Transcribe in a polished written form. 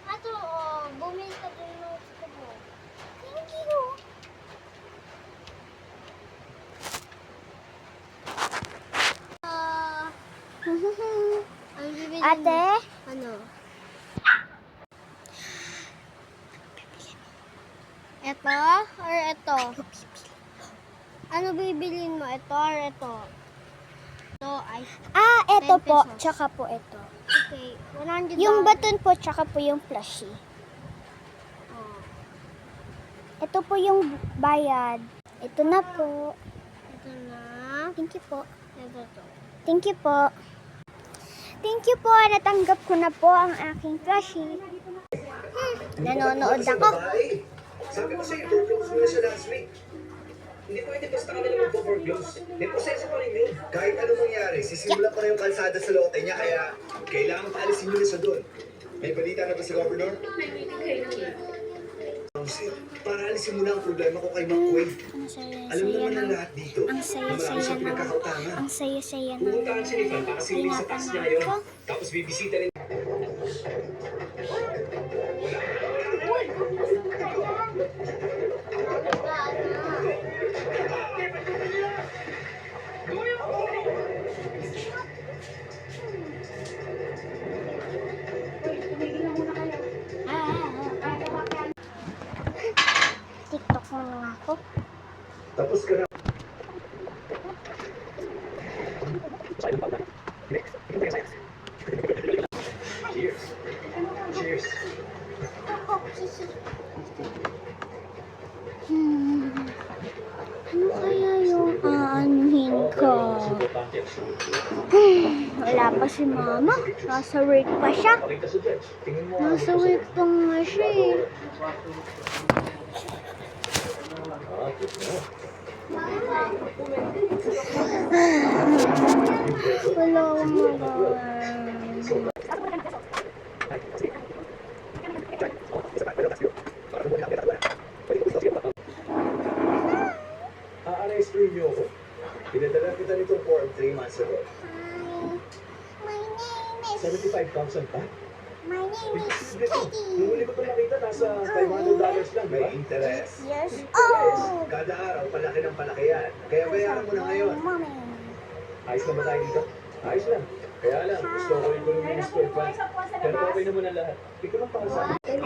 Ato, bumili ka din ng tubo. Thank you. Ang bibili Ate? Ano? Ito or ito? Ano bibilin mo? Ito or ito? Ito ay Ito 10 po, pesos. tsaka po ito. Okay, 100 Yung baton po, tsaka po yung plushie. Oh. Ito po yung bayad. Ito na po. Ito na. Thank you po. Ito to. Thank you po. Thank you po. Natanggap ko na po ang aking plushie. Nanonood ako. Sabi ko sa'yo, close mo na siya last week. Hindi pwede basta ka na mag-overclose. May proseso pa rin yun. Kahit ano mangyari, sisimulan pa na yung kalsada sa lote niya, kaya kailangan paalisin nyo na siya doon. May balita na ba si Governor? Sir, para alisin mo na ang problema ko kay McQuay. Ang saya-saya Alam naman ng ng... lahat dito. Ang na marami saya-saya siyang ng... pinagkakautangan. Ang saya-saya ng... Pupuntahan si Rifan para silipin sa tax niya ngayon. ko. Tapos bibisita rin. TikTok mo na nga ako. Tapos ka na. Cheers. Cheers. Ano kaya yung aanuhin ko? Wala pa si mama. Nasa work pa siya. Nasa work pa nga siya eh. Wala akong magawa. A-arrest niyo ako. Pinadala kita nitong form 3 months ago. My name is... 75,000 pa? My name is Nung Katie. huli ko ito nakita, nasa $500 lang. May interest. Yes. Oh! Kada araw, palaki ng palaki yan. Kaya bayaran mo na ngayon. Mommy. Ayos na ba tayo dito? Ayos lang. Kaya lang, gusto ko rin ko yung minister pa. Pero okay naman ang lahat. Hindi ko lang para sa